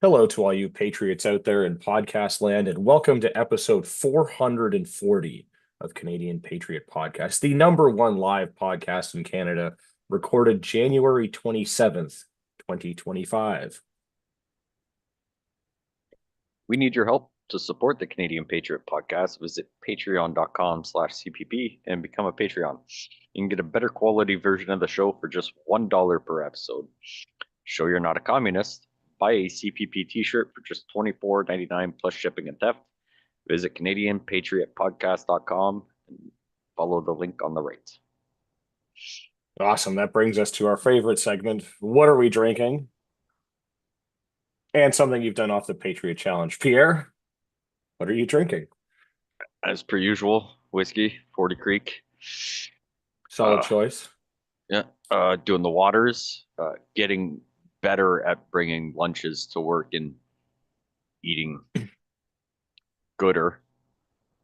Hello to all you patriots out there in podcast land, and welcome to episode 440 of Canadian Patriot Podcast, the number one live podcast in Canada, recorded January 27th, 2025. We need your help to support the Canadian Patriot Podcast. Visit patreon.com/CPP and become a Patreon. You can get a better quality version of the show for just $1 per episode. Show you're not a communist. Buy a CPP t-shirt for just $24.99 plus shipping and theft. Visit CanadianPatriotPodcast.com and follow the link on the right. Awesome. That brings us to our favorite segment. What are we drinking? And something you've done off the Patriot Challenge. Pierre, what are you drinking? As per usual, whiskey, 40 Creek. Solid choice. Yeah, doing the waters, getting better at bringing lunches to work and eating gooder,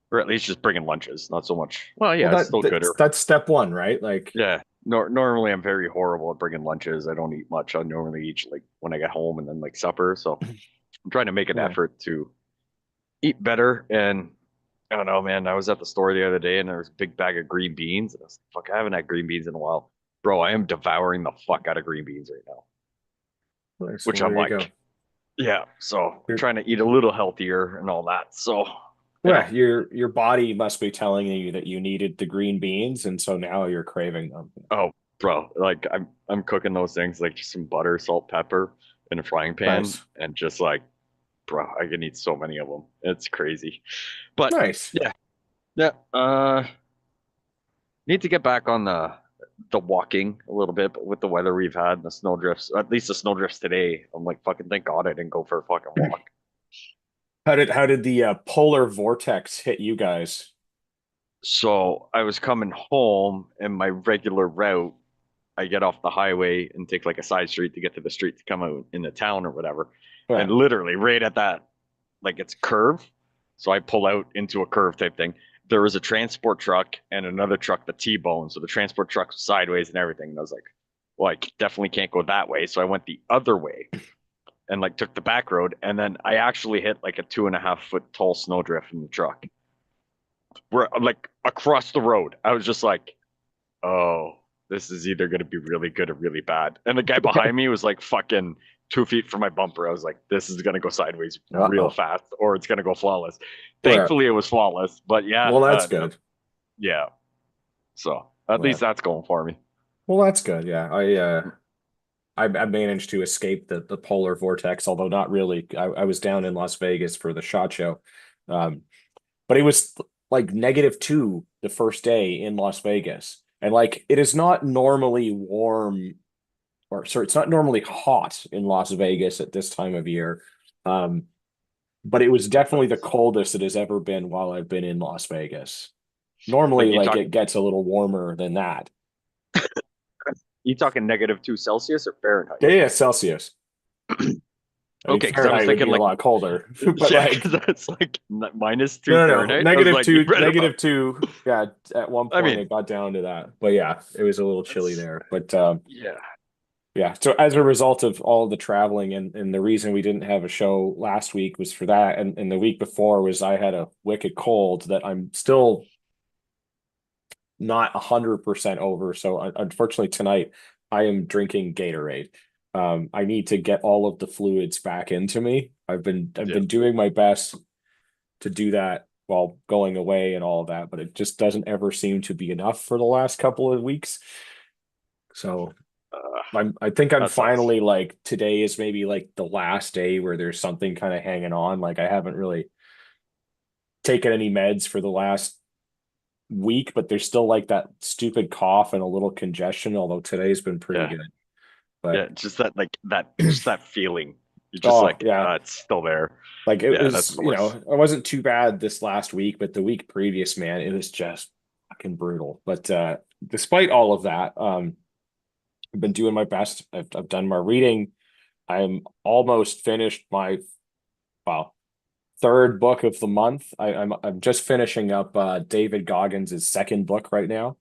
or at least just bringing lunches, not so much. Well, yeah, Well, it's still gooder. that's step one, right? Like, Yeah. Normally, I'm very horrible at bringing lunches. I don't eat much. I normally eat like when I get home and then like supper. So I'm trying to make an yeah. effort to eat better. And I don't know, man. I was at the store the other day and there was a big bag of green beans. And I was like, fuck, I haven't had green beans in a while. Bro, I am devouring the fuck out of green beans right now. Nice. Which Well, I'm there you go. like, yeah. So I'm You're, trying to eat a little healthier and all that. So, you Yeah, know, your body must be telling you that you needed the green beans, and so now you're craving them. oh, bro, like I'm cooking those things like just some butter, salt, pepper in a frying pan, Nice, and just like, bro, I can eat so many of them. It's crazy. But nice. yeah, yeah. Need to get back on the walking a little bit, but with the weather we've had and the snow drifts, at least the snow drifts today, I'm like, fucking thank God I didn't go for a fucking walk. How did the polar vortex hit you guys? So I was coming home and my regular route, I get off the highway and take like a side street to get to the street to come out in the town or whatever. Yeah, And literally right at that, like it's curve. So I pull out into a curve type thing. There was a transport truck and another truck, the T-bone. So the transport truck was sideways and everything. And I was like, well, I definitely can't go that way. So I went the other way and like took the back road. And then I actually hit like a 2.5 foot tall snowdrift in the truck. We're like across the road. I was just like, oh, this is either going to be really good or really bad. And the guy behind me was like fucking 2 feet from my bumper. I was like, this is going to go sideways real uh-oh. fast or it's going to go flawless. Yeah. Thankfully, it was flawless, but yeah, Well, that's good. yeah. So at Yeah. least that's going for me. Well, that's good. Yeah, I managed to escape the polar vortex, although not really. I was down in Las Vegas for the SHOT Show, um, but it was like -2 the first day in Las Vegas, and like it is not normally warm or sorry, it's not normally hot in Las Vegas at this time of year. Um, but it was definitely the coldest it has ever been while I've been in Las Vegas. Like Normally, like it gets a little warmer than that. you talking -2 Celsius or Fahrenheit? Yeah, yeah, Celsius. I mean, Okay, because I was Fahrenheit would thinking be a like, lot colder, but yeah, like, because that's like -2 no. Fahrenheit. I was Negative like, you two, read about. -2. Yeah, at one I point mean, it got down to that. But yeah, it was a little chilly that's there. But yeah. yeah, so as a result of all the traveling and the reason we didn't have a show last week was for that, and the week before was I had a wicked cold that I'm still not 100% over. So unfortunately tonight I am drinking Gatorade. I need to get all of the fluids back into me. I've Yeah. been doing my best to do that while going away and all of that, but it just doesn't ever seem to be enough for the last couple of weeks. So Uh, I think I'm that sucks. finally like today is maybe like the last day where there's something kind of hanging on. Like I haven't really taken any meds for the last week, but there's still like that stupid cough and a little congestion, although today's been pretty Yeah. good. But Yeah. Just that, like that feeling. You're just oh like, yeah, it's still there. like it Yeah, that's was, the worst. I wasn't too bad this last week, but the week previous, man, it was just fucking brutal. But despite all of that, I've been doing my best. I've done my reading. I'm almost finished my well third book of the month. I'm just finishing up David Goggins' second book right now,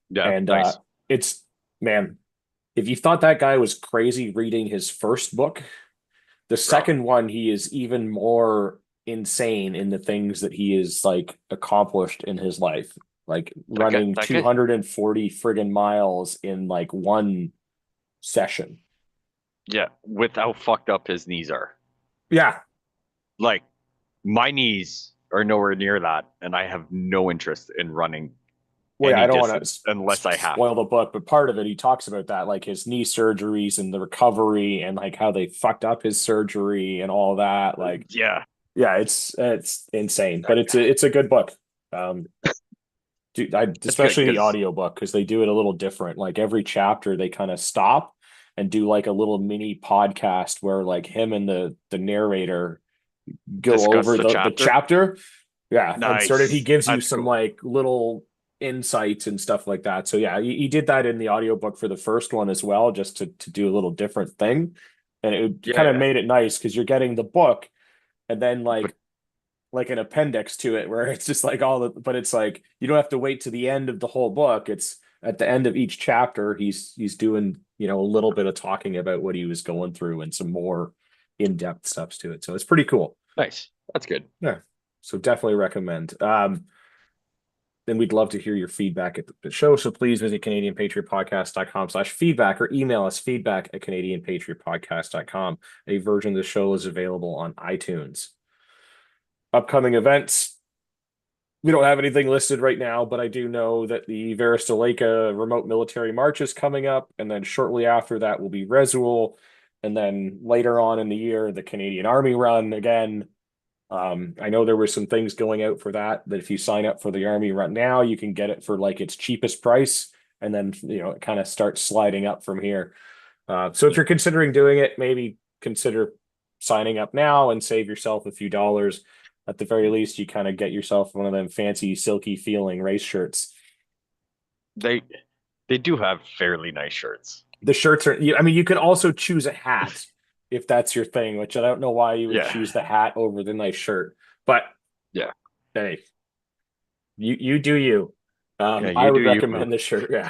Yeah. and Nice. it's man, if you thought that guy was crazy reading his first book, The second one, he is even more insane in the things that he is like accomplished in his life, like running That guy, 240 friggin' miles in like one session. yeah, with how fucked up his knees are. Yeah. Like my knees are nowhere near that, and I have no interest in running Well, yeah, any I don't want distance to unless I have spoil to. the book, but part of it, he talks about that, like his knee surgeries and the recovery and like how they fucked up his surgery and all that. Like, Yeah, yeah, it's insane, but that, it's a good book. Um, it's good especially the because audiobook because they do it a little different. Like every chapter, they kind of stop and do like a little mini podcast where like him and the narrator go discuss over the the chapter. chapter. Yeah, and sort of he Nice, gives you that's some cool. like little insights and stuff like that. So yeah, he did that in the audiobook for the first one as well, just to do a little different thing. And it Yeah, kind of yeah, made it nice because you're getting the book and then but like an appendix to it where it's just like all the but it's like you don't have to wait to the end of the whole book. It's at the end of each chapter he's doing, a little bit of talking about what he was going through and some more in-depth stuff to it. So it's pretty cool. nice. That's good. Yeah. So definitely recommend. Then we'd love to hear your feedback at the show. So please visit CanadianPatriotPodcast.com/feedback or email us feedback at CanadianPatriotPodcast.com. A version of the show is available on iTunes. Upcoming events. We don't have anything listed right now, but I do know that the Varistoleka Remote Military March is coming up. And then shortly after that will be Resuel. And then later on in the year, the Canadian Army Run again. I know there were some things going out for that if you sign up for the Army Run now, you can get it for like its cheapest price. And then, it kind of starts sliding up from here. So if you're considering doing it, maybe consider signing up now and save yourself a few dollars. At the very least, you kind of get yourself one of them fancy, silky feeling race shirts. They they do have fairly nice shirts. The shirts are, I mean, you can also choose a hat if that's your thing, which I don't know why you would Yeah, choose the hat over the nice shirt. But yeah, hey, you do you. yeah. I You do would you, boo. recommend the shirt. Yeah.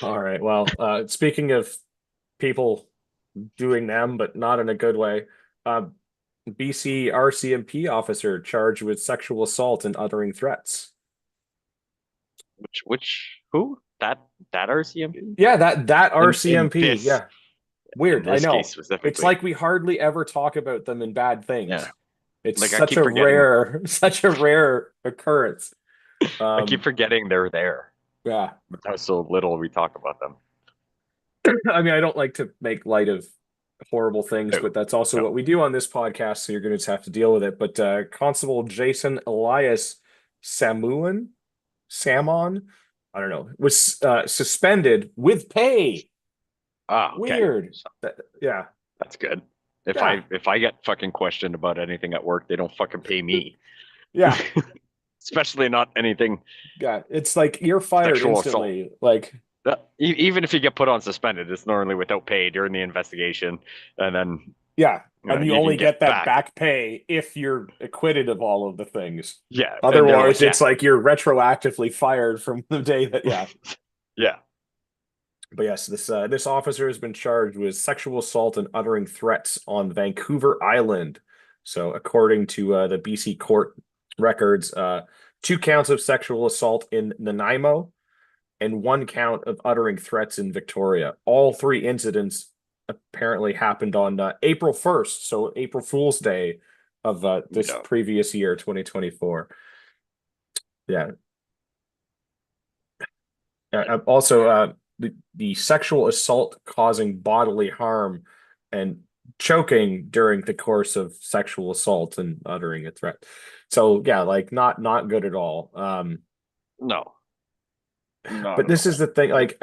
All right. Well, speaking of people doing them, but not in a good way, uh, BC RCMP officer charged with sexual assault and uttering threats. Which who that RCMP Yeah, that in RCMP. this Yeah, weird. I case know. It's specifically. like we hardly ever talk about them in bad Yeah, things. It's like such a rare, such a rare occurrence. I keep Um, forgetting they're there. yeah. With how so little we talk about them. I mean, I don't like to make light of horrible things, No, but that's also no. what we do on this podcast. So you're going to just have to deal with it. But Constable Jason Elias Samuan, Samon, I don't know, was suspended with pay. Ah, okay. Weird. So Yeah. that's good. If Yeah. I get fucking questioned about anything at work, they don't fucking pay me. Yeah. Especially not anything Yeah. It's like you're fired sexual assault. instantly. Like, Even if you get put on suspended, it's normally without pay during the investigation, and then yeah. And you you can only get get that back. back pay if you're acquitted of all of the things. Yeah, and they're Otherwise, like, it's yeah, like you're retroactively fired from the day that, yeah. yeah. But yes, this officer has been charged with sexual assault and uttering threats on Vancouver Island. So, according to the BC court records, 2 counts of sexual assault in Nanaimo and 1 count of uttering threats in Victoria. All 3 incidents apparently happened on April 1st, so April Fool's Day of this Yeah. previous year, 2024. Yeah. Also, the sexual assault causing bodily harm and choking during the course of sexual assault and uttering a threat. So yeah, like not good at all. No, not But at this is all. the thing, like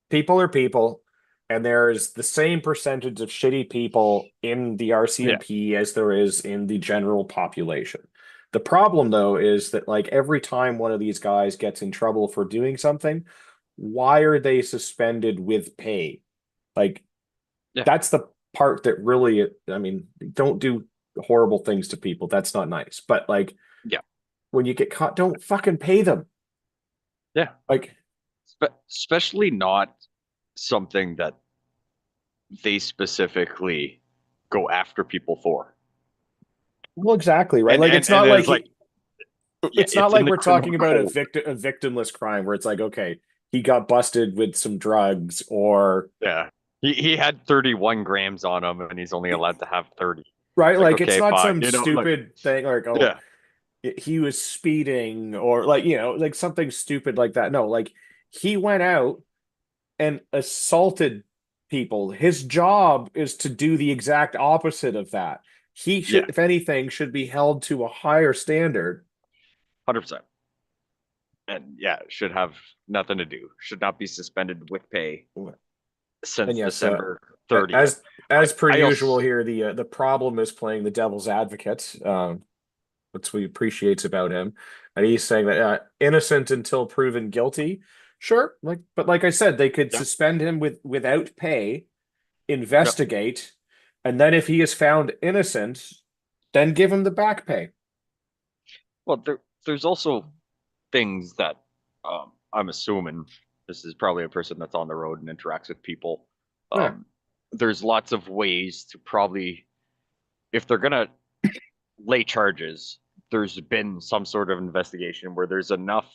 people are people, and there's the same percentage of shitty people in the Yeah, RCMP as there is in the general population. The problem, though, is that like every time one of these guys gets in trouble for doing something, why are they suspended with pay? Like yeah, that's the part that really, I mean, don't do horrible things to people. That's not nice. But like yeah, when you get caught, don't fucking pay them. yeah. Like, Especially not something that they specifically go after people for. Well, exactly, right? And Like and it's and not like it's like, yeah, it's not it's in like the we're criminal talking about code. a victimless crime where it's like, okay, he got busted with some drugs or Yeah. He had 31 grams on him and he's only allowed to have 30. right, It's like, like it's okay, not fine. some Like, stupid thing like, oh, yeah, he was speeding or like, like something stupid like that. No, like he went out and assaulted people. His job is to do the exact opposite of that. He yeah, should, if anything, should be held to a higher standard. 100%. And yeah, should have nothing to do. Should not be suspended with pay And since yes, December 30th. as I, per I also, usual here, the problem is playing the devil's advocate. What we appreciates about him, and he's saying that innocent until proven guilty. Sure, but like I said, they could yeah, suspend him without pay, yep. investigate, and then if he is found innocent, then give him the back pay. Well, there's also things that I'm assuming this is probably a person that's on the road and interacts with people. Yeah, Um, there's lots of ways to probably, if they're gonna lay charges, there's been some sort of investigation where there's enough,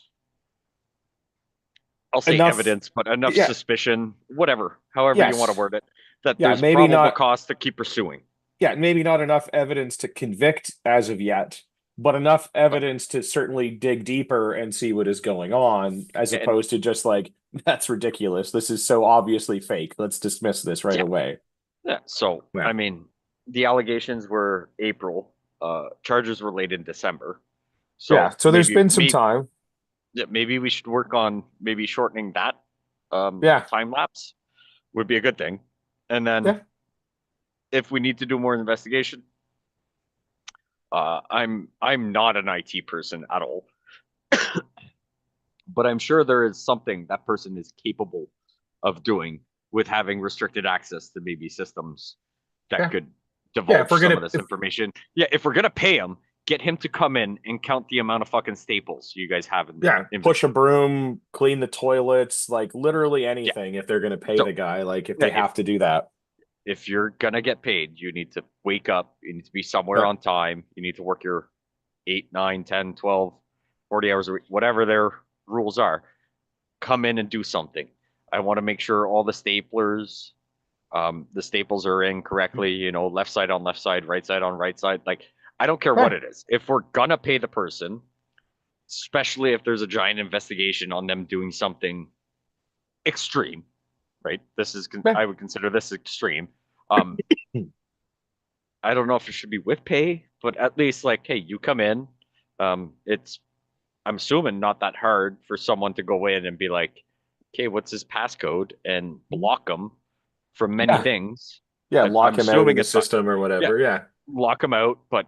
I'll say enough. evidence, but enough Yeah, suspicion, whatever, however you want to yes, word it, that yeah, there's maybe probable not. cause to keep pursuing. Yeah, maybe not enough evidence to convict as of yet, but enough But evidence to certainly dig deeper and see what is going on, as and opposed to just like, that's ridiculous. This is so obviously fake. Let's dismiss this right yeah, away. yeah. So Yeah. I mean, the allegations were April, charges were laid in December. Yeah. So So there's been some maybe time. yeah, maybe we should work on maybe shortening that Yeah. time lapse would be a good thing. And then Yeah. if we need to do more investigation, I'm not an IT person at all, but I'm sure there is something that person is capable of doing with having restricted access to maybe systems that Yeah. could Yeah. If divulge we're some gonna of this if information. Yeah, if we're gonna pay him, get him to come in and count the amount of fucking staples you guys have in yeah, push a inventory. broom, clean the toilets, like literally Yeah. anything if they're gonna pay the So guy, like if yeah, they have to do that. if you're gonna get paid, you need to wake up, you need to be somewhere Yeah. on time, you need to work your 8, 9, 10, 12, 40 hours a week, whatever their rules are. Come in and do something. I want to make sure all the staples are in correctly, left side on left side, right side on right side. Like, I don't care what Yeah. it is. If we're gonna pay the person, especially if there's a giant investigation on them doing something extreme, right? Yeah. I would consider this extreme. Um, I don't know if it should be with pay, but at least like, hey, you come in. It's I'm assuming not that hard for someone to go in and be like, okay, what's his passcode and block them from many Yeah. things. Yeah. I'm Lock him out of assuming the it's not. system or Yeah, whatever. Yeah. lock him out, but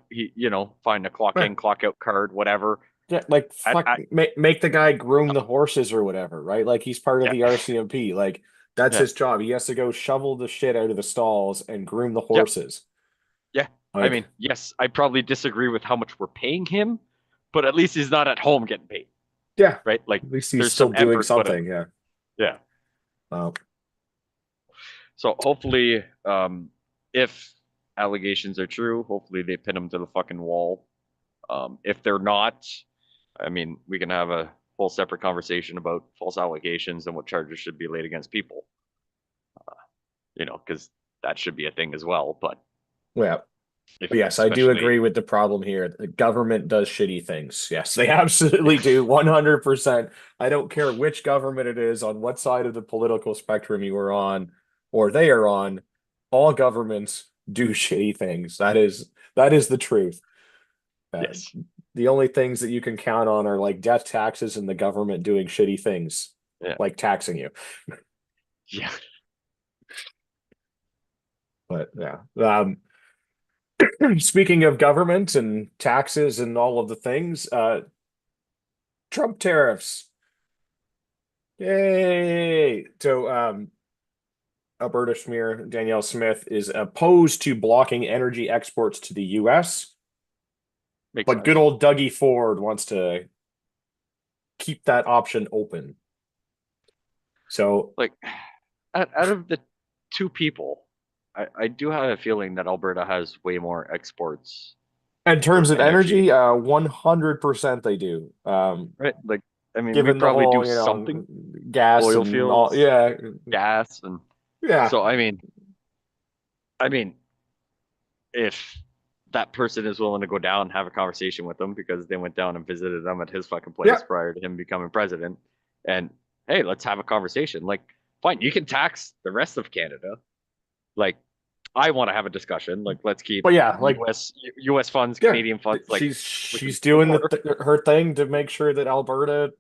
find a clock Yeah. in, clock out card, whatever. Yeah, like fuck, I make the guy groom the horses or whatever, right? Like he's part of yeah, the RCMP. Like that's yeah, his job. He has to go shovel the shit out of the stalls and groom the yeah, horses. yeah. I Like, mean, yes, I probably disagree with how much we're paying him, but at least he's not at home getting paid, yeah, right? Like, at least he's there's still some doing effort put in. something. Yeah. Yeah. Uh, So hopefully, if allegations are true, hopefully they pin him to the fucking wall. If they're not, I mean, we can have a whole separate conversation about false allegations and what charges should be laid against people. Because that should be a thing as well. But yeah. if But yes, I do especially, agree with the problem here. The government does shitty things. Yes, they absolutely do. 100%. I don't care which government it is, on what side of the political spectrum you are on or they are on. All governments do shitty things. That is the truth. Uh, yes, the only things that you can count on are like death taxes and the government doing shitty things, yeah, like taxing you. yeah, But yeah. Speaking of government and taxes and all of the things, Trump tariffs. Yay. So Alberta Schmier, Danielle Smith is opposed to blocking energy exports to the US, makes but good sense. old Dougie Ford wants to keep that option open. So Like, out of the two people, I do have a feeling that Alberta has way more exports In terms for of energy, energy, 100% they do. right? Like, I mean, we Given the probably do whole, something, gas oil and all, fields, yeah, gas, and yeah. so I mean, if that person is willing to go down and have a conversation with them because they went down and visited them at his fucking Yeah. place prior to him becoming president, and hey, let's have a conversation. Like, fine, you can tax the rest of Canada. Like, I want to have a discussion. Like, let's keep But yeah, like US funds, yeah, Canadian funds. Like, within she's the doing border, her thing to make sure that Alberta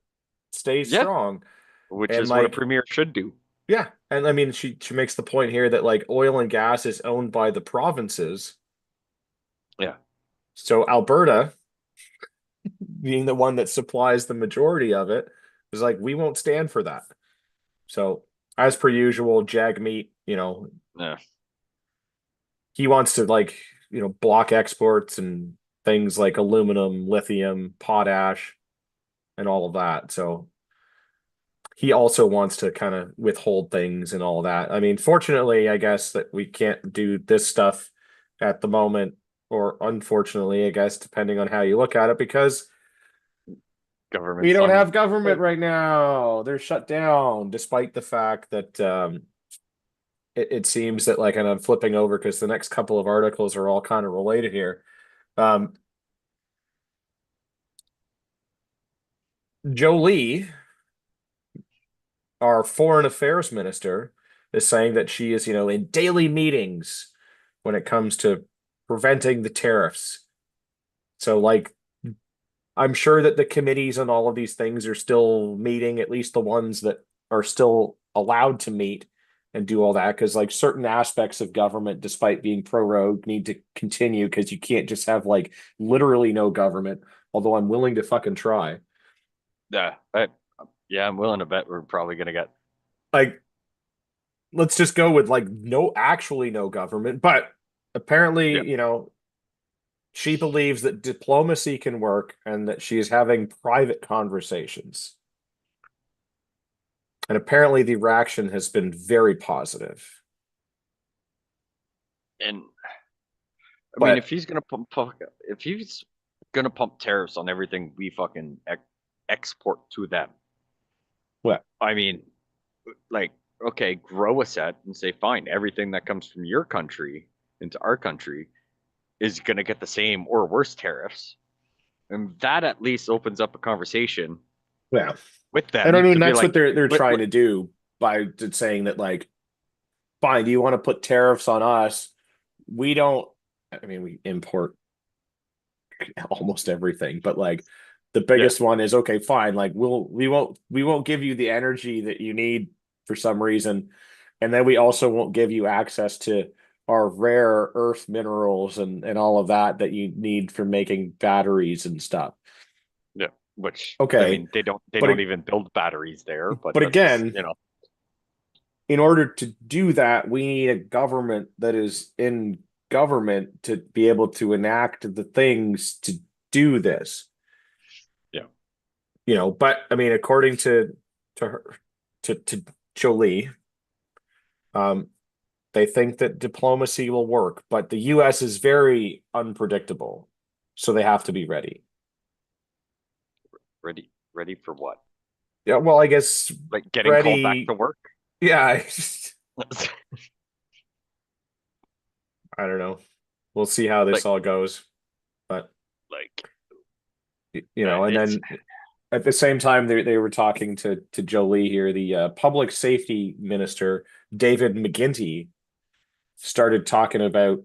stays yeah, strong. which And is what a like premier should do. yeah, and I mean she makes the point here that like oil and gas is owned by the provinces. Yeah, So Alberta, being the one that supplies the majority of it, is like we won't stand for that. So as per usual, Jagmeet, yeah. he wants to like, block exports and things like aluminum, lithium, potash, and all of that. So he also wants to kind of withhold things and all that. I mean, fortunately, I guess that we can't do this stuff at the moment, or unfortunately, I guess, depending on how you look at it, because we Government's don't on have government hold. right now. They're shut down, despite the fact that it seems that like, and I'm flipping over because the next couple of articles are all kind of related here. Um, Jolie, our foreign affairs minister, is saying that she is, in daily meetings when it comes to preventing the tariffs. So, like, I'm sure that the committees on all of these things are still meeting, at least the ones that are still allowed to meet and do all that. Because, like, certain aspects of government, despite being pro-rogue, need to continue because you can't just have, like, literally no government, although I'm willing to fucking try. Yeah, yeah, I'm willing to bet we're probably gonna get. Like, let's just go with like actually no government, but Yeah, apparently, she believes that diplomacy can work and that she is having private conversations. And apparently the reaction has been very positive. and I mean, But if he's gonna pump tariffs on everything we fucking export to them, well, I mean, like, okay, grow a set and say, fine, everything that comes from your country into our country is gonna get the same or worse tariffs, and that at least opens up a conversation yeah. with I don't them know. to be That's what like, they're let, trying let, to do by saying that, like, fine, do you want to put tariffs on us? We don't, I mean, we import almost everything, but like the yeah, biggest one is okay, fine. Like we won't give you the energy that you need for some reason, and then we also won't give you access to our rare earth minerals and all of that you need for making batteries and stuff. yeah. Which I Okay, mean, they but don't even build batteries there, but but that's again, in order to do that, we need a government that is in government to be able to enact the things to do this. yeah, But I mean, according to her to Jolie, um, they think that diplomacy will work, but the US is very unpredictable, so they have to be ready. ready for what? Yeah, well, I guess Like getting called back to ready. work? Yeah, I don't know. We'll see how this like all goes, but like and it's then at the same time, they were talking to Jolie here, the public safety minister, David McGuinty, started talking about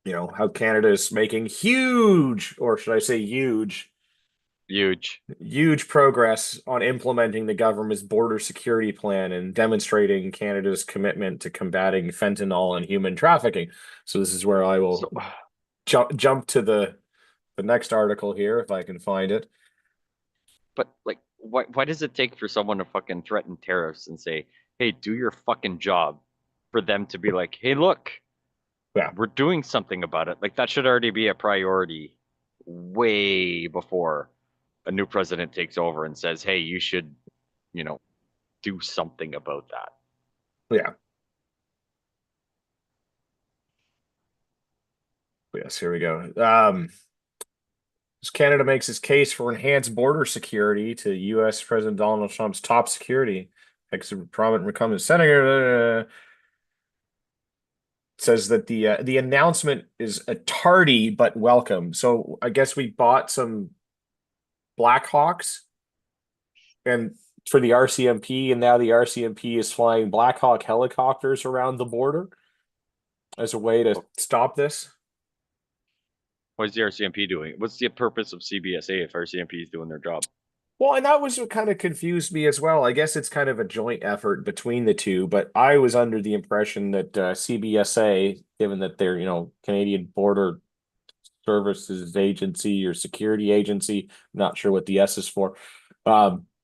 how Canada is making huge, or should I say huge, huge. huge progress on implementing the government's border security plan and demonstrating Canada's commitment to combating fentanyl and human trafficking. So this is where I will So, jump to the next article here if I can find it. but like, why does it take for someone to fucking threaten tariffs and say, "Hey, do your fucking job," for them to be like, "Hey, look, Yeah. we're doing something about it." Like that should already be a priority way before a new president takes over and says, "Hey, you should, you know, do something about that." Yeah. Yes, here we go. As Canada makes its case for enhanced border security to U.S. President Donald Trump's top security, ex-prominent incumbent senator says that the announcement is a tardy but welcome. So I guess we bought some Blackhawks and for the RCMP, and now the RCMP is flying Blackhawk helicopters around the border as a way to stop this. What's the RCMP doing? What's the purpose of CBSA if RCMP is doing their job? Well, and that was what kind of confused me as well. I guess it's kind of a joint effort between the two, but I was under the impression that CBSA, given that they're, Canadian Border Services Agency or Security Agency, I'm not sure what the S is for.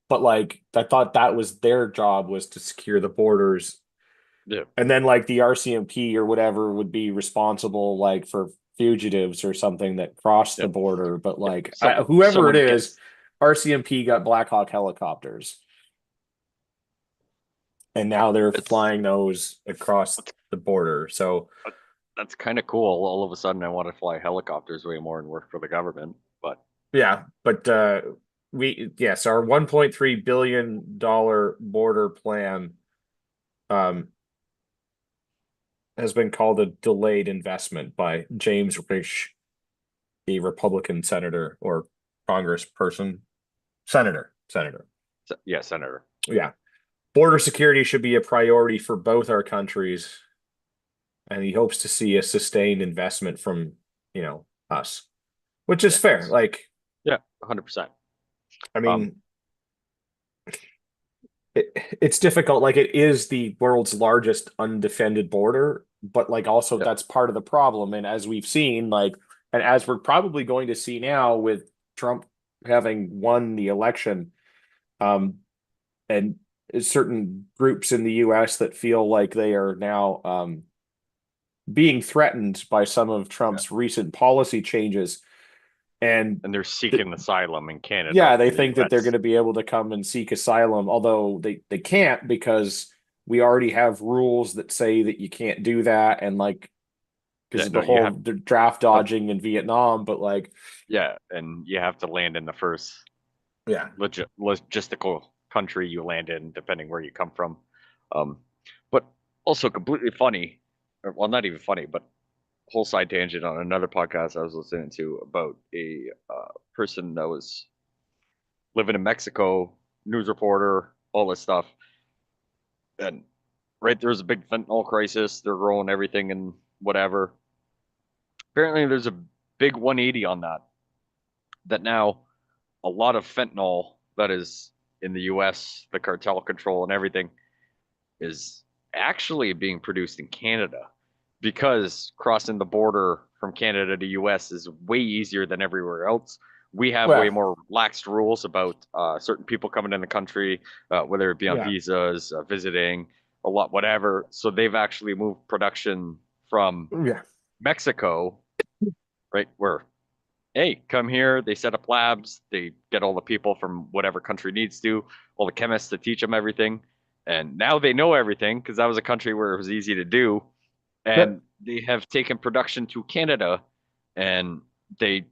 But like I thought that was their job was to secure the borders. Yeah. And then like the RCMP or whatever would be responsible like for fugitives or something that crossed the Yep. border. But like whoever Someone it is, gets RCMP got Blackhawk helicopters. And now they're it's flying those across the border. So that's kind of cool. All of a sudden, I want to fly helicopters way more and work for the government. But yeah, but our $1.3 billion border plan has been called a delayed investment by James Risch, the Republican senator or congressperson, senator. yeah, Senator. Yeah. Border security should be a priority for both our countries. And he hopes to see a sustained investment from, us, which is Yeah, fair. Like, yeah, 100%. I mean, it's difficult. Like, it is the world's largest undefended border, but like also Yep. that's part of the problem. And as we've seen, like, and as we're probably going to see now with Trump having won the election, and certain groups in the US that feel like they are now being threatened by some of Yeah. Trump's recent policy changes. And And they're seeking asylum in Canada yeah, they from the think that they're going US. to be able to come and seek asylum, although they can't because we already have rules that say that you can't do that. And like, because Yeah, of no, the you whole have the draft but dodging in Vietnam, but like, yeah, and you have to land in the first yeah, logistical country you land in, depending where you come from. Um, but also completely funny, or, well, not even funny, but whole side tangent on another podcast I was listening to about a person that was living in Mexico, news reporter, all this stuff, and right there's a big fentanyl crisis. They're growing everything and whatever. Apparently, there's a big 180 on that. That now a lot of fentanyl that is in the U.S., the cartel control and everything, is actually being produced in Canada because crossing the border from Canada to US is way easier than everywhere else. We have way well, more laxed rules about certain people coming in the country, whether it be on yeah, visas, visiting, a lot, whatever. So they've actually moved production from yeah, Mexico, right, where hey, come here. They set up labs. They get all the people from whatever country needs to, all the chemists to teach them everything. And now they know everything because that was a country where it was easy to do. yeah, And they have taken production to Canada and they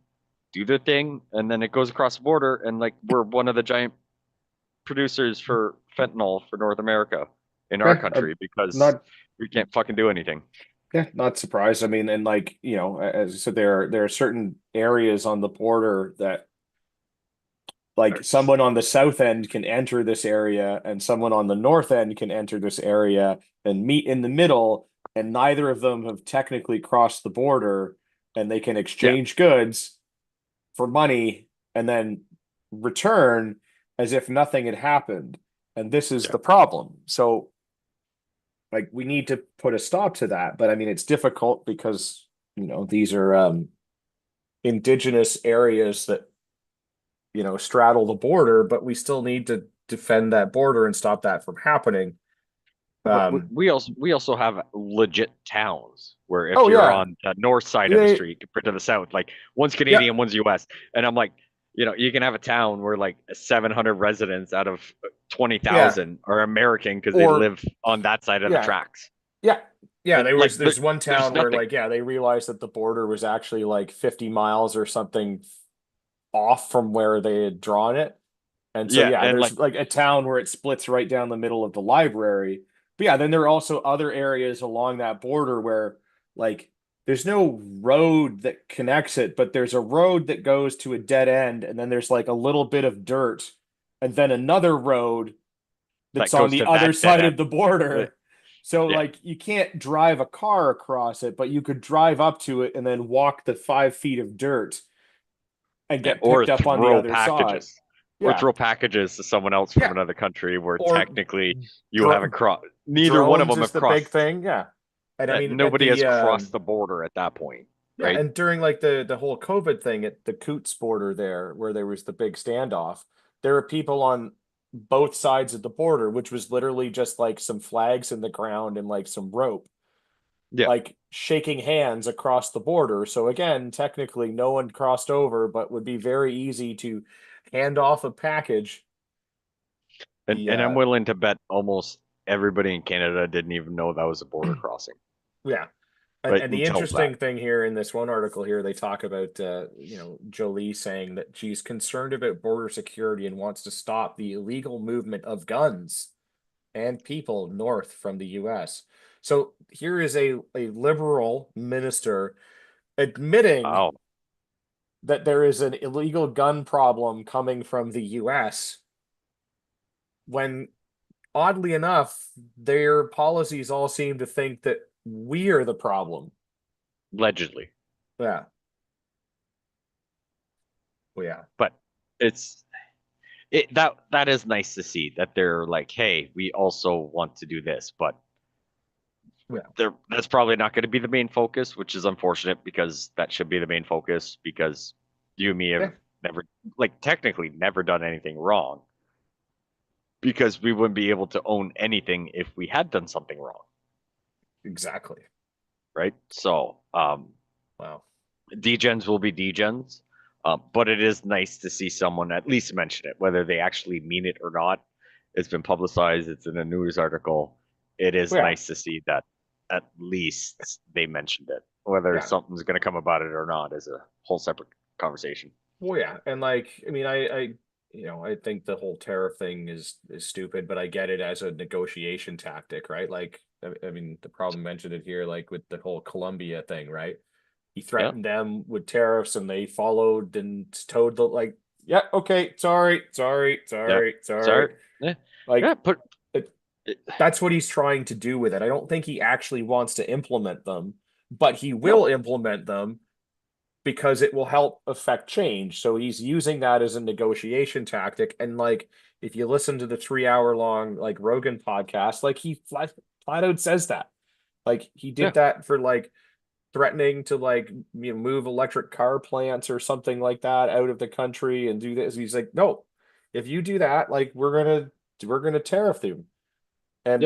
do their thing. And then it goes across the border. And like we're one of the giant producers for fentanyl for North America in our yeah. country because Not we can't fucking do anything. Yeah, not surprised. I mean, and like, as I said, there are certain areas on the border that like someone on the south end can enter this area and someone on the north end can enter this area and meet in the middle, and neither of them have technically crossed the border, and they can Yeah. exchange goods for money and then return as if nothing had happened. And this is Yeah. the problem. So like we need to put a stop to that. But I mean, it's difficult because, these are indigenous areas that, straddle the border, but we still need to defend that border and stop that from happening. But Um, we also have legit towns where if oh you're yeah. on the north side of the Yeah, street compared to the south, like one's yeah, Canadian, one's US, and I'm like, you can have a town where like 700 residents out of yeah. 20,000 are American because they Or live on that side of the yeah, tracks. yeah. Yeah, And like there's one there's town where nothing. like yeah, they realized that the border was actually like 50 miles or something off from where they had drawn it. And so Yeah, yeah, and like there's like a town where it splits right down the middle of the library. But yeah, then there are also other areas along that border where like there's no road that connects it, but there's a road that goes to a dead end, and then there's like a little bit of dirt, and then another road that that's on goes the to other that dead side of end. the Uh, border. So Yeah, like you can't drive a car across it, but you could drive up to it and then walk the 5 feet of dirt and yeah, get or picked up on the throw other side. packages, or Yeah. throw packages to someone else from Yeah. another country where Or technically you haven't dro crossed. Neither one of drones them is have the big crossed. thing. Yeah. And I mean at Nobody has the crossed the border at that point, yeah, right? and during like the whole COVID thing at the Coots border there, where there was the big standoff, there were people on both sides of the border, which was literally just like some flags in the ground and like some rope, Yeah, like shaking hands across the border. So again, technically no one crossed over, but would be very easy to hand off a package. The and I'm willing to bet almost everybody in Canada didn't even know that was a border crossing, yeah. right? And the Until that. interesting thing here in this one article here, they talk about Jolie saying that she's concerned about border security and wants to stop the illegal movement of guns and people north from the US. So here is a liberal minister admitting Wow. that there is an illegal gun problem coming from the US when oddly enough, their policies all seem to think that we are the problem. Allegedly. Yeah. Well, yeah. But it's that is nice to see that they're like, hey, we also want to do this, but Yeah. that's probably not going to be the main focus, which is unfortunate because that should be the main focus because you and me Yeah. have never, like, technically never done anything wrong because we wouldn't be able to own anything if we had done something wrong, Exactly. right? So, Wow. degens will be degens, but it is nice to see someone at least mention it, whether they actually mean it or not. It's been publicized. It's in a news article. It is Well, yeah. nice to see that at least they mentioned it. Whether Yeah. something's going to come about it or not is a whole separate conversation. Well, yeah. And like, I mean, I think the whole tariff thing is stupid, but I get it as a negotiation tactic, right? Like, I mean, the problem mentioned it here, like with the whole Colombia thing, right? He Yeah, threatened them with tariffs and they followed and towed the like, yeah, okay, sorry, sorry, yeah. sorry, sorry. Sorry. Yeah, yeah. Like Put it, it, that's what he's trying to do with it. I don't think he actually wants to implement them, but he will no. implement them because it will help affect change. So he's using that as a negotiation tactic. And like, if you listen to the 3 hour long like Rogan podcast, like he flat out says that. Like he Yeah, did that for like threatening to like move electric car plants or something like that out of the country and do this. He's like, no, if you do that, like we're gonna tariff them. yeah. And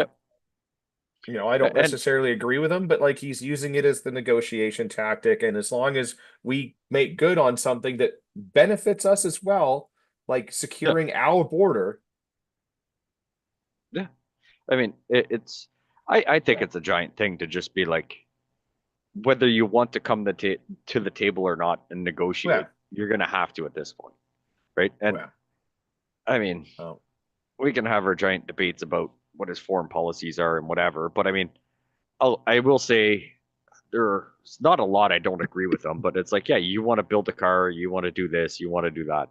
I don't And necessarily agree with him, but like he's using it as the negotiation tactic. And as long as we make good on something that benefits us as well, like yeah, securing our border, yeah. I mean, I think yeah, it's a giant thing to just be like, whether you want to come to the table or not and yeah, negotiate, you're going to have to at this point, right? And yeah. I mean, Oh, we can have our giant debates about what his foreign policies are and whatever, but I mean, I will say there's not a lot I don't agree with them, but it's like, yeah, you want to build a car, you want to do this, you want to do that.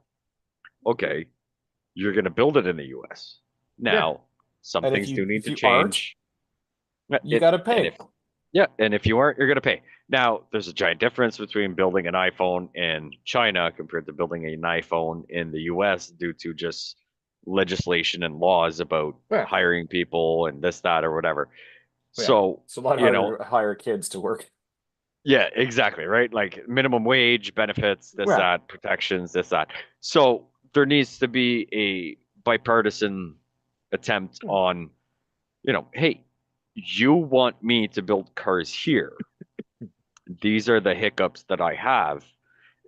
Okay, you're going to build it in the US. yeah. Now, some And things do need if to you aren't, change. you got to And if pay. Yeah, and if you aren't, you're going to pay. Now, there's a giant difference between building an iPhone in China compared to building an iPhone in the US due to just legislation and laws about Yeah, hiring people and this, that, or whatever. yeah. So, It's a lot you harder know, to hire kids to work. yeah, exactly, right? Like minimum wage, benefits, this, Yeah, that, protections, this, that. So there needs to be a bipartisan attempt on, hey, you want me to build cars here. These are the hiccups that I have.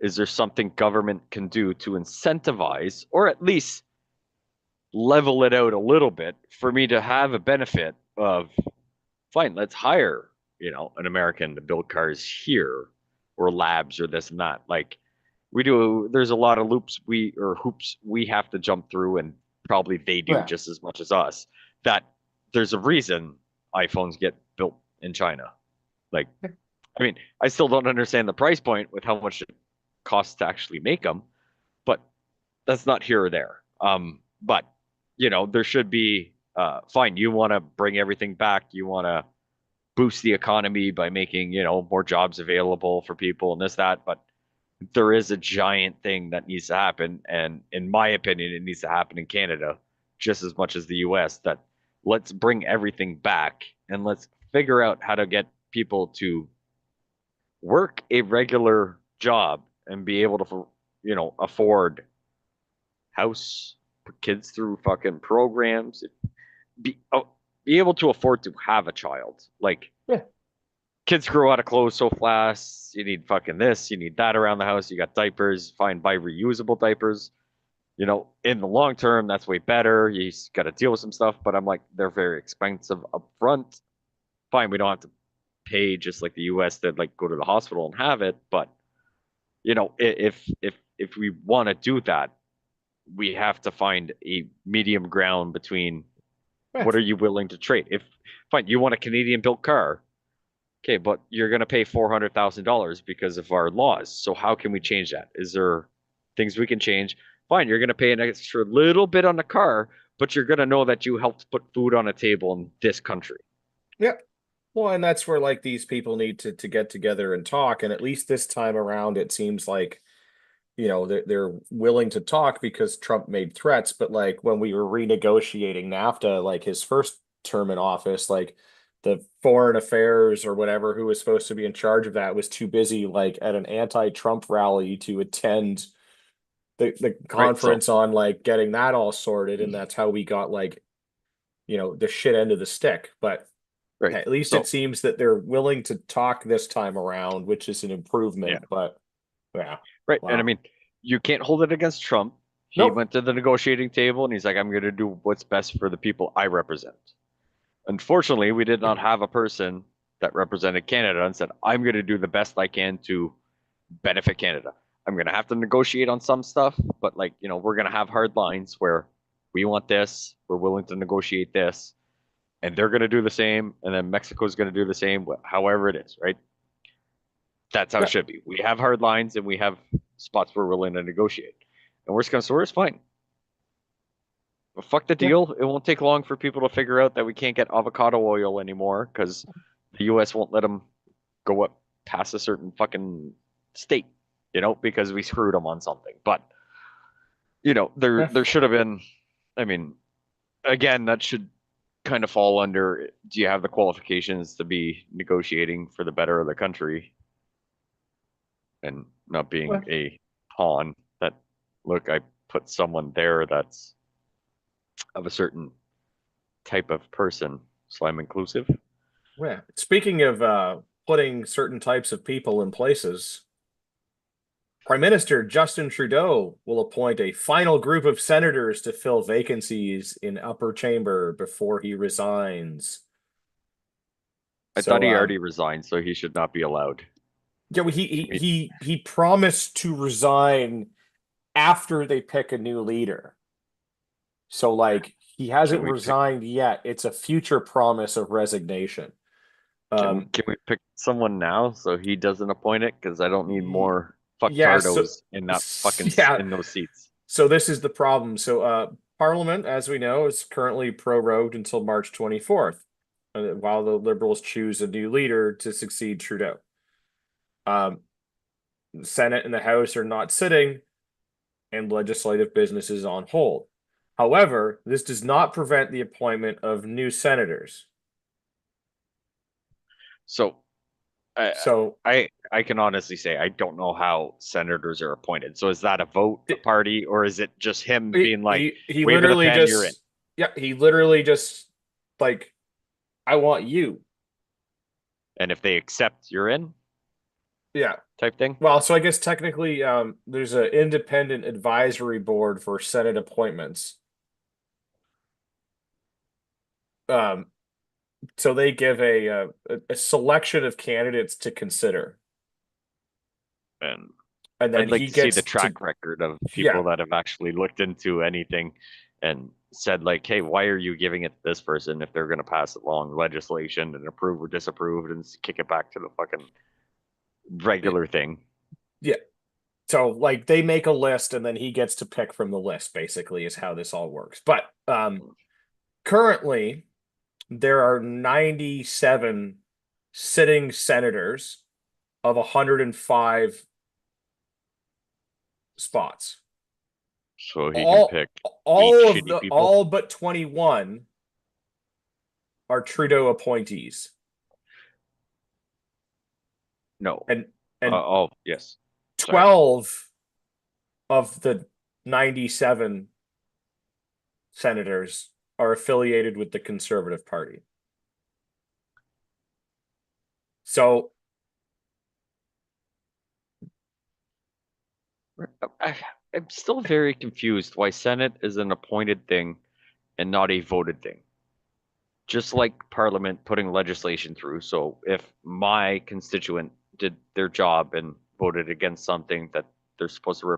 Is there something government can do to incentivize or at least level it out a little bit for me to have a benefit of, fine, let's hire an American to build cars here or labs or this and that. Like we do, there's a lot of hoops we have to jump through, and probably they do Yeah. just as much as us. That there's a reason iPhones get built in China. Like, I mean, I still don't understand the price point with how much it costs to actually make them, but that's not here or there. But there should be fine. You want to bring everything back. You want to boost the economy by making more jobs available for people and this that. But there is a giant thing that needs to happen, and in my opinion, it needs to happen in Canada just as much as the U.S. That let's bring everything back and let's figure out how to get people to work a regular job and be able to afford house, put kids through fucking programs, be able to afford to have a child. Like Yeah. kids grow out of clothes so fast. You need fucking this, you need that around the house. You got diapers, fine, buy reusable diapers. In the long term, that's way better. You got to deal with some stuff, but I'm like, they're very expensive up front. Fine, we don't have to pay just like the US to like go to the hospital and have it, but if we want to do that, we have to find a medium ground between Yeah. what are you willing to trade? If fine, you want a Canadian built car, okay, but you're gonna pay $400,000 because of our laws. So how can we change that? Is there things we can change? Fine, you're gonna pay an extra little bit on the car, but you're gonna know that you helped put food on a table in this country. Yeah. Well, and that's where like these people need to get together and talk. And at least this time around, it seems like, they're willing to talk because Trump made threats. But like when we were renegotiating NAFTA, like his first term in office, like the foreign affairs or whatever who was supposed to be in charge of that was too busy like at an anti-Trump rally to attend the Right. So conference on like getting that all sorted. And that's how we got like, the shit end of the stick. But right. at least it So seems that they're willing to talk this time around, which is an yeah. improvement. But yeah, Right. And I wow. mean, you can't hold it against Trump. He Nope. went to the negotiating table and he's like, I'm gonna do what's best for the people I represent. Unfortunately, we did not have a person that represented Canada and said, I'm going to do the best I can to benefit Canada. I'm going to have to negotiate on some stuff, but we're going to have hard lines where we want this, we're willing to negotiate this, and they're going to do the same, and then Mexico's going to do the same, however it is, right? That's how it Yeah. should be. We have hard lines and we have spots we're willing to negotiate. And worst comes to worst, fine. But fuck the Yeah. deal. It won't take long for people to figure out that we can't get avocado oil anymore because the U.S. won't let them go up past a certain fucking state, because we screwed them on something. But there Yeah. there should have been. I mean, again, that should kind of fall under. Do you have the qualifications to be negotiating for the better of the country and not being Well, a pawn? That look, I put someone there that's of a certain type of person, so I'm inclusive. yeah. Speaking of putting certain types of people in places, Prime Minister Justin Trudeau will appoint a final group of senators to fill vacancies in upper chamber before he resigns. I thought So he already resigned, so he should not be allowed. yeah, well, he promised to resign after they pick a new leader. So like he Can hasn't we pick? resigned yet. It's a future promise of resignation. Um, Can we pick someone now so he doesn't appoint it? Because I don't need more yeah, so fucktardos in that fucking yeah, in those seats. so this is the problem. So Parliament, as we know, is currently prorogued until March 24th, while the Liberals choose a new leader to succeed Trudeau. Um, the Senate and the House are not sitting, and legislative business is on hold. However, this does not prevent the appointment of new senators. So I So I can honestly say I don't know how senators are appointed. So is that a vote, a party, or is it just him being like, he wave of the literally pen, you're in? just yeah, he literally just like I want you. And if they accept, you're in, Yeah. type thing. Well, so I guess technically there's an independent advisory board for Senate appointments. Um so they give a selection of candidates to consider, And and then I'd like he to see the gets to, track record of yeah, people that have actually looked into anything and said like, hey, why are you giving it to this person if they're going to pass along legislation and approve or disapprove and kick it back to the fucking regular thing? yeah. So like they make a list and then he gets to pick from the list, basically, is how this all works. But currently there are 97 sitting senators of 105 spots. So he can All pick eight shitty people. all but 21 are Trudeau appointees. No. And and Oh, yes. Sorry. 12 of the 97 senators are affiliated with the Conservative Party. So I, I'm still very confused why Senate is an appointed thing and not a voted thing. Just like Parliament putting legislation through. So if my constituent did their job and voted against something that they're supposed to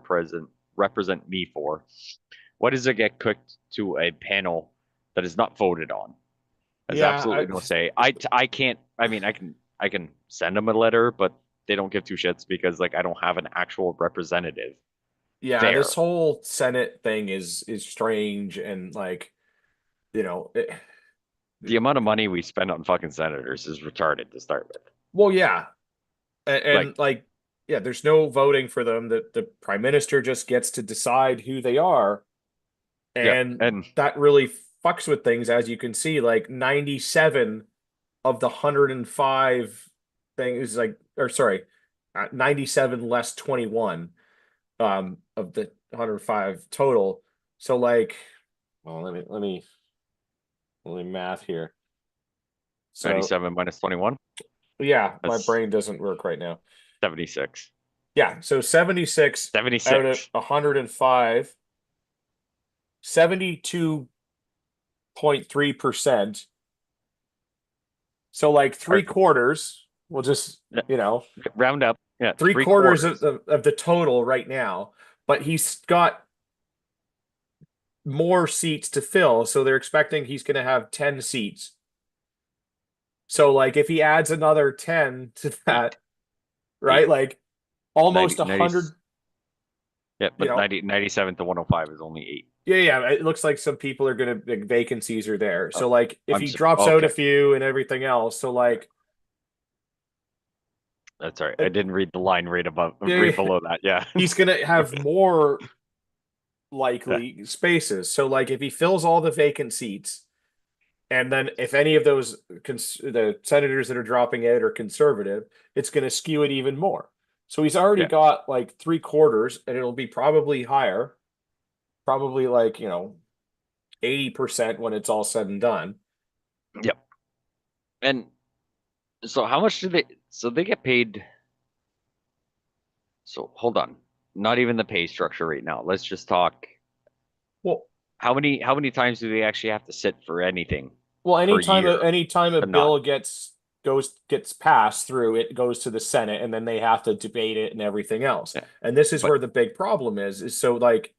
represent me for, why does it get cooked to a panel that is not voted on? Has yeah, absolutely no say. I can't. I mean, I can send them a letter, but they don't give two shits because like I don't have an actual representative yeah, there. this whole Senate thing is strange and like, you know, The amount of money we spend on fucking senators is retarded to start with. well, yeah, and Like, like, yeah, there's no voting for them. The prime minister just gets to decide who they are, yeah, and and that really fucks with things, as you can see. Like 97 of the 105 things, like, or sorry, 97 less 21 of the 105 total. So like, well, let me math here. So 97 minus 21, yeah, my that's brain doesn't work right now. 76. Yeah, so 76 out of 76. 105, 72.3%. So like Or, three quarters, we'll just, yeah, you know, round up. Yeah, three three quarters quarters. of the total right now, but he's got more seats to fill. So they're expecting he's going to have 10 seats. So like if he adds another 10 to that, Eight. right? Eight. Like 90, almost a 90. hundred, Yeah, you but know, 97 to 105 is only eight. yeah, yeah. It looks like some people are gonna like, vacancies are there. Oh, So like if he drops out a okay. few and everything else, so like That's all right. I it, didn't read the line yeah, right below that. Yeah. he's gonna have more Yeah. likely spaces. So like if he fills all the vacant seats, and then if any of those the senators that are dropping out are conservative, it's gonna skew it even more. So he's already Yeah. got like three quarters, and it'll be probably higher, probably like 80% when it's all said and done. Yep. And so how much do they so they get paid? So hold on. Not even the pay structure right now. Let's just talk Well, how many times do they actually have to sit for anything Well, per year anytime a to not? bill gets passed through, it goes to the Senate and then they have to debate it and everything else. Yeah. And this is But where the big problem is so like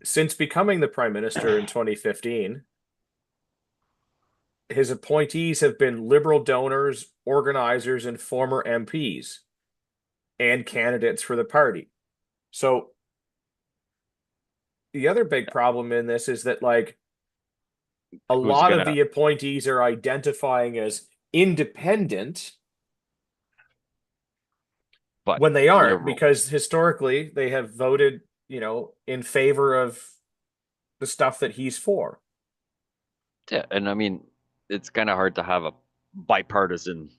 since becoming the prime minister in 2015, his appointees have been liberal donors, organizers, and former MPs and candidates for the party. So the other big problem in this is that like a who's lot of gonna the appointees are identifying as independent but when they you're aren't, because historically they have voted, in favor of the stuff that he's for. yeah, and I mean it's kind of hard to have a bipartisan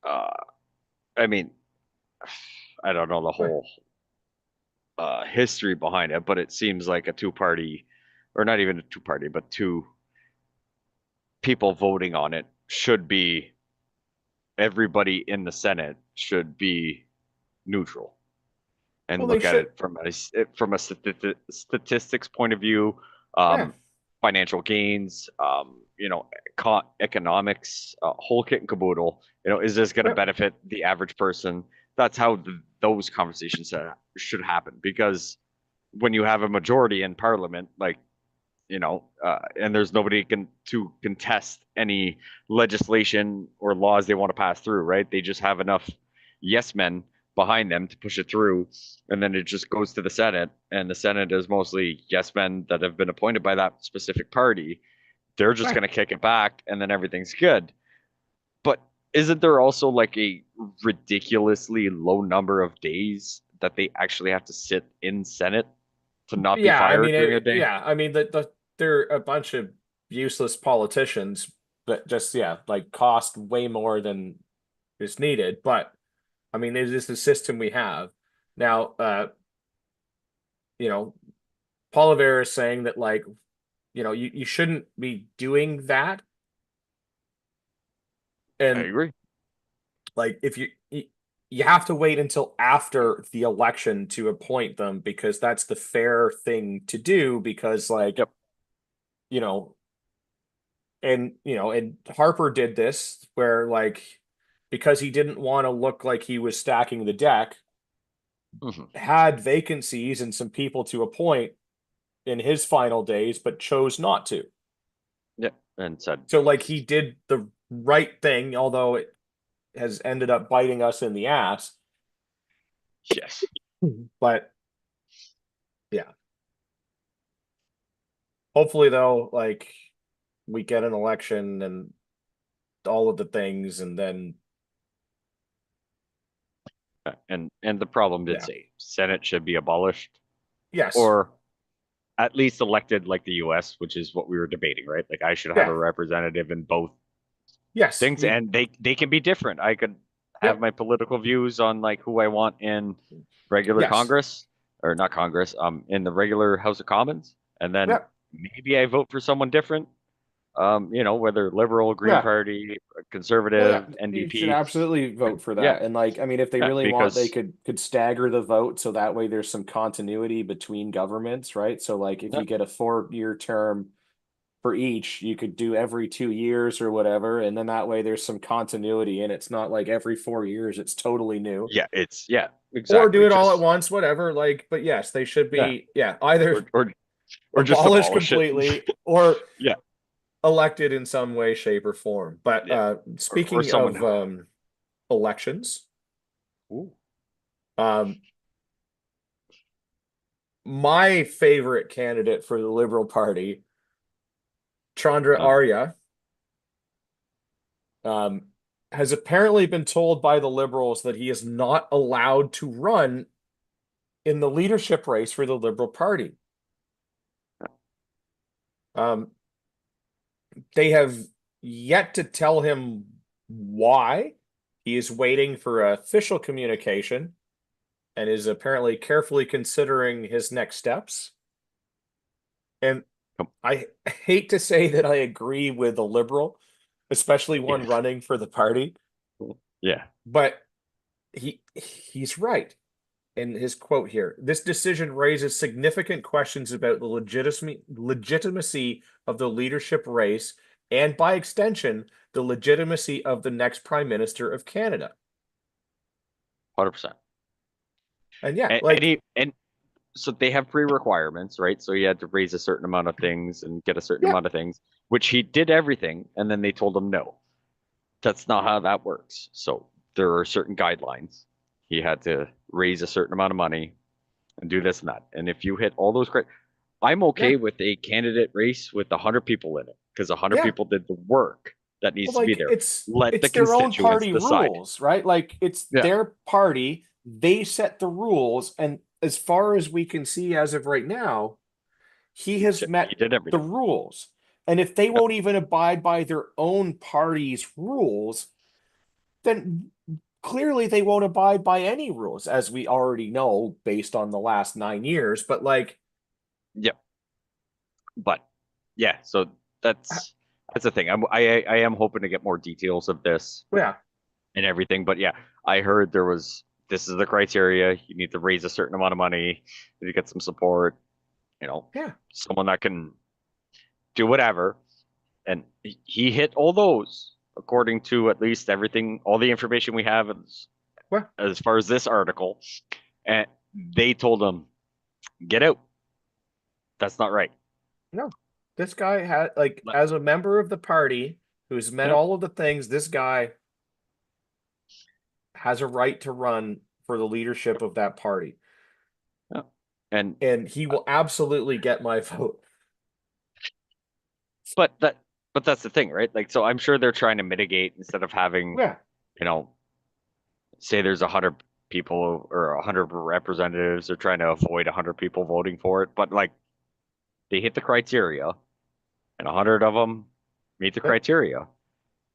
uh I mean I don't know the whole history behind it, but it seems like a two-party, or not even a two-party, but two people voting on it should be everybody in the Senate should be neutral and Well, they look at should. it from a statistics point of view, Yeah. financial gains, economics, whole kit and caboodle. Is this going to Yep. benefit the average person? That's how those conversations should happen. Because when you have a majority in parliament, like, and there's nobody to contest any legislation or laws they want to pass through, right? They just have enough yes men behind them to push it through, and then it just goes to the Senate, and the Senate is mostly yes men that have been appointed by that specific party. They're just Right. going to kick it back, and then everything's good. But isn't there also like a ridiculously low number of days that they actually have to sit in Senate to not be Yeah, I fired mean during a day? yeah, I mean they're a bunch of useless politicians that just yeah, like cost way more than is needed, but I mean it is the system we have. Now you know, Poliver is saying that like, you shouldn't be doing that. I And agree. like if you have to wait until after the election to appoint them because that's the fair thing to do because like, Yep. you know, and Harper did this where like because he didn't want to look like he was stacking the deck, Hmm. had vacancies and some people to appoint in his final days, but chose not to. Yep. And said, So like he did the right thing, although it has ended up biting us in the ass. yes. But yeah, hopefully though, like we get an election and all of the things, and then And the problem did yeah, say Senate should be abolished yes, or at least elected like the US, which is what we were debating, right? Like I should have yeah, a representative in both yes, things, and they can be different. I could have yep, my political views on like who I want in regular yes, Congress, or not Congress, in the regular House of Commons, and then yep, maybe I vote for someone different. Whether liberal, Green yeah. Party, Well, yeah, conservative, you should NDP. absolutely vote for Yeah, that. And like, I mean, if they yeah, really want, they because could stagger the vote so that way there's some continuity between governments, right? So like if yeah, you get a 4-year term for each, you could do every 2 years or whatever, and then that way there's some continuity and it's not like every 4 years it's totally new. yeah, Or do exactly. it all at Just once, whatever. Like, but yes, they should yeah, be, yeah, either or just abolished abolish it. completely or Yeah, elected in some way, shape, or form. But yeah, or speaking someone. of elections, Ooh. um, my favorite candidate for the Liberal Party, Chandra Uh, Arya, um, has apparently been told by the Liberals that he is not allowed to run in the leadership race for the Liberal Party. Um, they have yet to tell him why. He is waiting for official communication and is apparently carefully considering his next steps. And come- I hate to say that I agree with a liberal, especially one yeah, running for the party, yeah, but he's right. In his quote here, this decision raises significant questions about the legitimacy of the leadership race and by extension, the legitimacy of the next Prime Minister of Canada. 100%. And yeah, And, like so they have pre-requirements, right? So he had to raise a certain amount of things and get a certain yeah, amount of things, which he did everything, and then they told him no. That's not how that works. So there are certain guidelines. He had to raise a certain amount of money and do this and that. And if you hit all those criteria, I'm yeah, okay with a candidate race with 100 people in it because 100 yeah. people did the work that Well, needs to be like there. it's Let the it's their own constituents party decide. rules, right? Like it's Yeah. their party. They set the rules, and as far as we can see as of right now, he has He met did the everything. rules. And if they Yeah. won't even abide by their own party's rules, then clearly they won't abide by any rules, as we already know based on the last 9 years. But like, Yeah. But yeah, so that's the thing. I am hoping to get more details of this yeah, and everything. But yeah, I heard this is the criteria. You need to raise a certain amount of money to get some support, yeah, someone that can do whatever. and he hit all those according to at least everything, all the information we have Well, as far as this article. And they told him, get out. That's not right. no, this guy had like as a member of the party who's met Yep. all of the things. This guy has a right to run for the leadership of that party, Yep. And and he will absolutely get my vote. but that but that's the thing, right? Like, so I'm sure they're trying to mitigate instead of having, Yeah, you know, say there's 100 people or 100 representatives, they're trying to avoid 100 people voting for it. But like, they hit the criteria, and 100 of them meet the but criteria.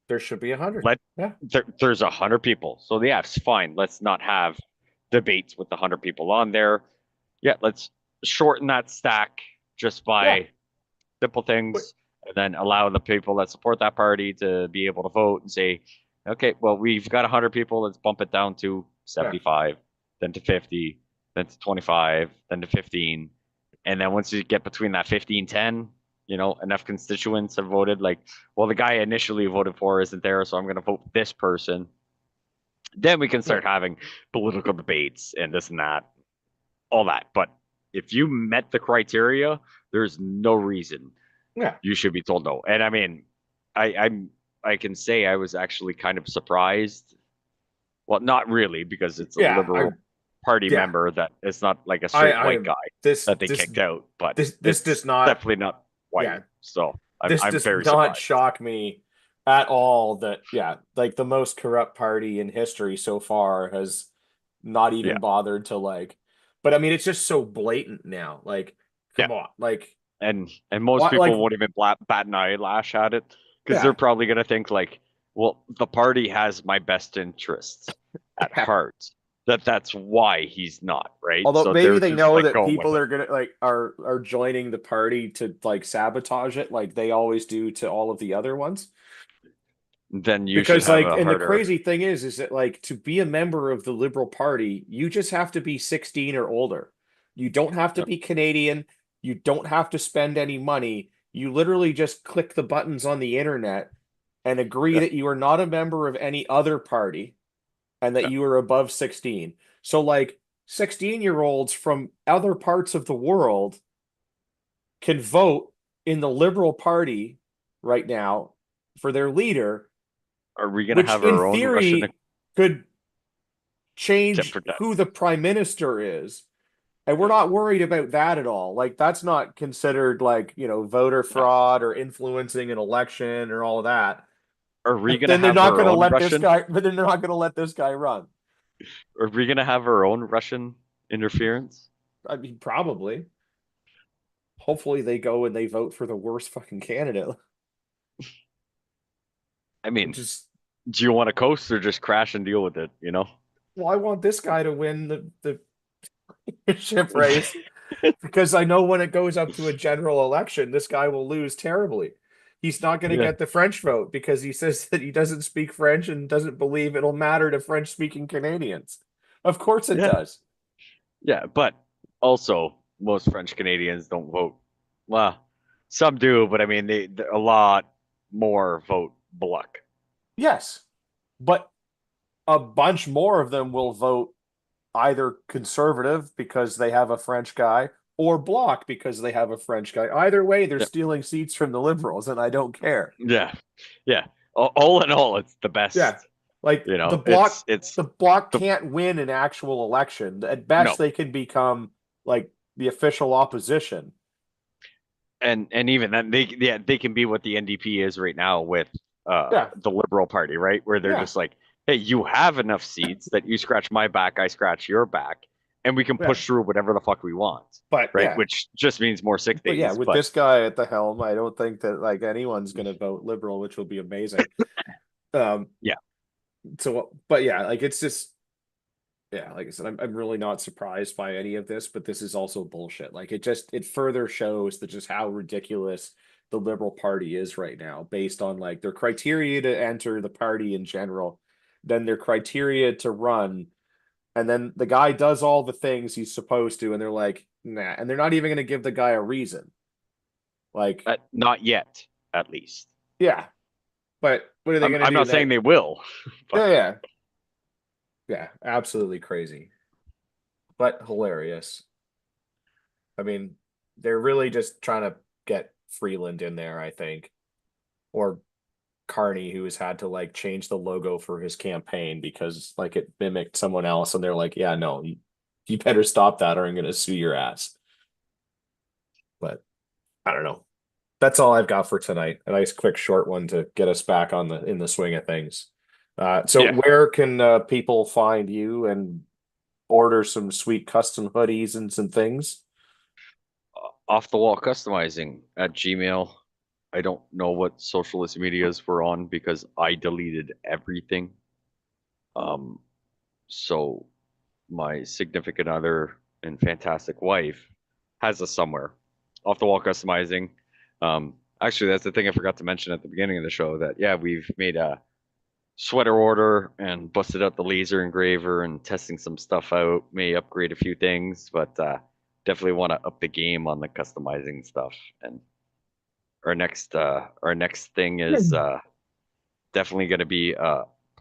there should be 100. Let Yeah, there's 100 people, so yeah, it's fine. Let's not have debates with the 100 people on there. Yeah, let's shorten that stack just yeah, by simple but things, and then allow the people that support that party to be able to vote and say, okay, well, we've got 100 people, let's bump it down to yeah, 75, then to 50, then to 25, then to 15. And then once you get between that 15, 10, enough constituents have voted, like, well, the guy I initially voted for isn't there, so I'm going to vote this person. Then we can yeah, start having political debates and this and that, all that. But if you met the criteria, there's no reason yeah, you should be told no. And I mean, I can say I was actually kind of surprised. Well, not really, because it's a yeah. liberal party Yeah, member that it's not like a I, straight I, white guy this, that they this, kicked out, but this does it's not. definitely not white. Yeah, So I'm this I'm does very not surprised. shock me at all that, yeah, like the most corrupt party in history so far has not Yeah, even bothered to like, but I mean, it's just so blatant now. Like, yeah, come on, like, and most what, like, people won't even bat an eyelash at it because they're yeah, probably gonna think like, well, the party has my best interests at yeah. heart. That's why he's not right. Although So maybe they're they just know like that going with people it. are gonna like are joining the party to like sabotage it, like they always do to all of the other ones. Then you should Because have like, a and the harder. crazy thing is that like to be a member of the Liberal Party, you just have to be 16 or older. You don't have to Yep, be Canadian. You don't have to spend any money. You literally just click the buttons on the internet and agree yep, that you are not a member of any other party and that yep. you are above 16. So like 16-year-olds from other parts of the world can vote in the Liberal Party right now for their leader, Are we gonna which have in our own Russian theory could tit change for tat? who the prime minister is. And we're not worried about that at all. Like that's not considered like, voter No. fraud or influencing an election or all of that. Are we But gonna then they're have not our going to own let this Russian? guy, but then they're not going to let this guy run. Are we gonna have our own Russian interference? I mean, probably. Hopefully they go and they vote for the worst fucking candidate, I which mean, is, do you want to coast or just crash and deal with it? You know? well, I want this guy to win the ship race because I know when it goes up to a general election, this guy will lose terribly. He's not going to Yeah, get the French vote because he says that he doesn't speak French and doesn't believe it'll matter to French speaking Canadians. Of course it yeah, does. yeah. But also, most French Canadians don't vote. Well, some do, but I mean, a lot more vote Bloc. Yes. But a bunch more of them will vote either conservative because they have a French guy or bloc because they have a French guy. Either way, they're Yeah, stealing seats from the liberals, and I don't care. yeah, yeah. All in all, it's the Yeah. best. Like You the know, bloc it's the bloc the can't win an actual election. At best, no. they can become like the official opposition. And even then they can be what the NDP is right now with Yeah. the Liberal Party, right? Where they're Yeah. just like, hey, you have enough seats that you scratch my back, I scratch your back, and we can Yeah. push through whatever the fuck we want, But right? yeah. Which just means more sick But yeah, days. with But this guy at the helm, I don't think that like anyone's gonna vote liberal, which will be amazing. Um, yeah, so but yeah, like it's just yeah, like I said, I'm really not surprised by any of this, but this is also bullshit. Like it further shows that just how ridiculous the Liberal Party is right now, based on like their criteria to enter the party in general, then their criteria to run, and then the guy does all the things he's supposed to, and they're like, nah, and they're not even gonna give the guy a reason. Like, not yet, at least. Yeah, but what are they going to I'm do? not saying That they will, but yeah, yeah, yeah, absolutely crazy, but hilarious. I mean, they're really just trying to get Freeland in there, I think, or Carney, who has had to like change the logo for his campaign because like it mimicked someone else, and they're like, yeah, no, you better stop that, or I'm going to sue your ass. But I don't know. That's all I've got for tonight. A nice quick short one to get us back on the in the swing of things. So yeah, where can people find you and order some sweet custom hoodies and some things? off the wall customizing at Gmail. I don't know what socialist medias we're on because I deleted everything. Um, so my significant other and fantastic wife has us somewhere. Off the wall customizing. Actually, that's the thing I forgot to mention at the beginning of the show that, yeah, we've made a sweater order and busted out the laser engraver and testing some stuff out. May upgrade a few things, but definitely want to up the game on the customizing stuff. And our next thing is definitely going to be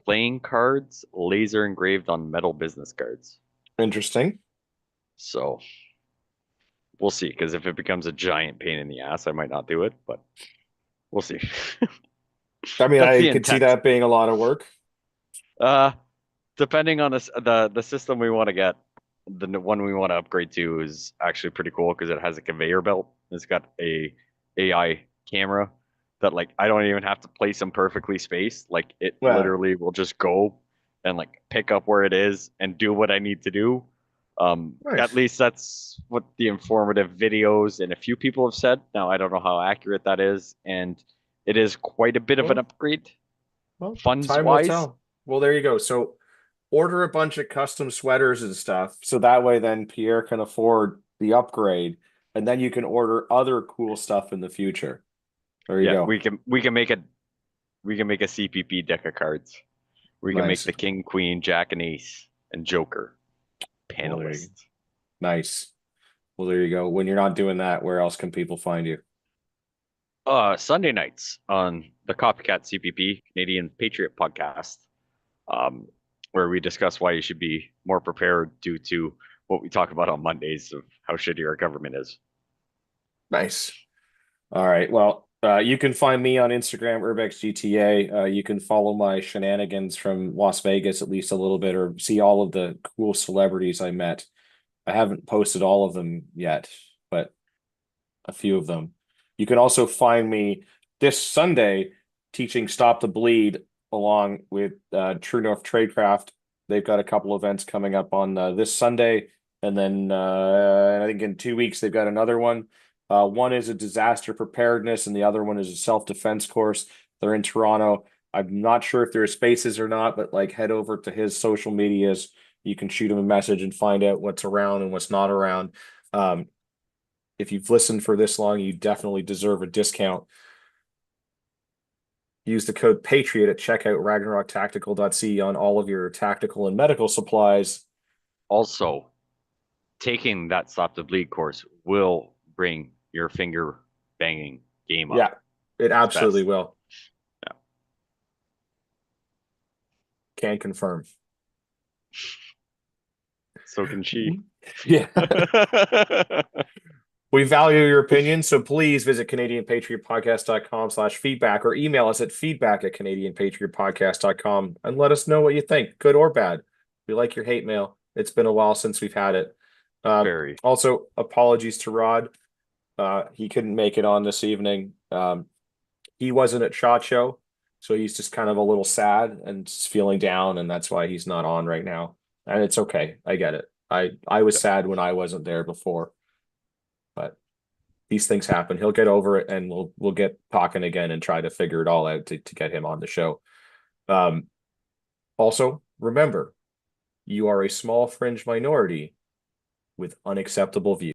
playing cards laser engraved on metal business cards. Interesting. So we'll see, because if it becomes a giant pain in the ass, I might not do it, but we'll see. I mean, That's I the could see intent. that being a lot of work. Uh, Depending on the system we want to get, the one we want to upgrade to is actually pretty cool because it has a conveyor belt. It's got a AI camera that like I don't even have to place them perfectly spaced. Like it Well, literally will just go and like pick up where it is and do what I need to do. At nice. least that's what the informative videos and a few people have said. Now I don't know how accurate that is, and it is quite a bit of an Well, upgrade well, funds time will wise. tell. Well, there you go. So order a bunch of custom sweaters and stuff, so that way then Pierre can afford the upgrade, and then you can order other cool stuff in the future. There you Yeah, go. we can make a CPP deck of cards. We can make Nice. the king, queen, jack, and ace, and joker Well, there you go. panelists. Nice. Well, there you go. When you're not doing that, where else can people find you? Sunday nights on the Copycat CPP Canadian Patriot podcast, um, where we discuss why you should be more prepared due to what we talk about on Mondays of how shitty our government is. Nice. All right. Well, you can find me on Instagram, UrbexGTA. You can follow my shenanigans from Las Vegas at least a little bit, or see all of the cool celebrities I met. I haven't posted all of them yet, but a few of them. You can also find me this Sunday teaching Stop the Bleed along with True North Tradecraft. They've got a couple events coming up on this Sunday, and then I think in 2 weeks they've got another one. One is a disaster preparedness, and the other one is a self-defense course. They're in Toronto. I'm not sure if there are spaces or not, but like head over to his social medias. You can shoot him a message and find out what's around and what's not around. Um, if you've listened for this long, you definitely deserve a discount. Use the code Patriot at checkout, ragnaroktactical.c on all of your tactical and medical supplies. Also, taking that Stop the Bleed course will bring your finger banging game up. Yeah, it It's absolutely best. will. Can confirm. So can she. Yeah. We value your opinion, so please visit CanadianPatriotPodcast.com/feedback or email us at feedback@CanadianPatriotPodcast.com and let us know what you think, good or bad. We like your hate mail. It's been a while since we've had it. Very. Also, apologies to Rod. He couldn't make it on this evening. He wasn't at SHOT Show, so he's just kind of a little sad and just feeling down, and that's why he's not on right now. And it's okay. I get it. I was sad when I wasn't there before, but these things happen. He'll get over it, and we'll get talking again and try to figure it all out to get him on the show. Um, Also, remember, you are a small fringe minority with unacceptable views.